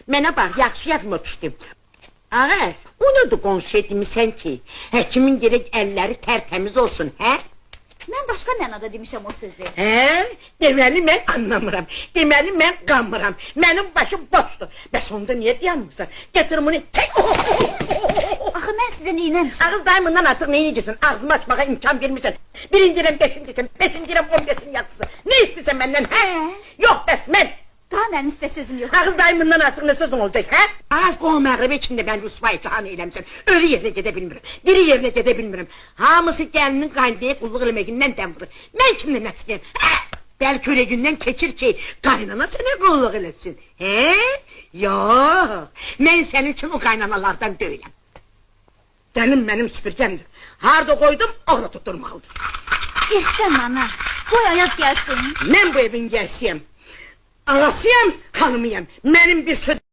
Mənə bax, yaxşı yadıma düşdü. Ağaz, o nədir qonşu etmişsən ki? Həkimin gerek əlləri tərtəmiz olsun, hə? Mən başqa mənada demişəm o sözü. Hə? Deməli mən anlamıram. Deməli mən qanmıram. Mənim başım boşdur. Bəs onda niyə dayanmırsan? Gətir bunu. Axı mən sizə neynəmişəm? Ağız daimından artıq neynəcəksin? Ağzımı açmağa imkan vermirsən. Birinci dirəm, beşinci dirəm, beşinci dirəm, 15'in yatısı. Ne istəyirsən məndən, hə? Yox, bəs mən. Daha mənim sizə sözüm yox. Ağız daimından artıq nə sözün olacaq, hə? Ağız qoğum məğribi içində mən rüsvay çahanı eləmişəm. Ölü yerinə gedə bilmirəm, diri yerinə gedə bilmirəm. Hamısı gəlinin qaynadaya qulluq eləməyindən dəm vurur. Mən kimlə nə istəyəm, hə? Bəlkə öyle gündən keçir ki, qaynana sənə qulluq eləsin, hə? Yox, mən sənin üçün o qaynanalardan deyiləm. Dəlim mənim süpürgəmdir. Harada qoydum, orada tutturmalıdır. İstəm ana, qoy Ayaz gəlsin. Mən bu evin gəlsiyəm. Ağasıyam, hanımıyam. Mənim bir söz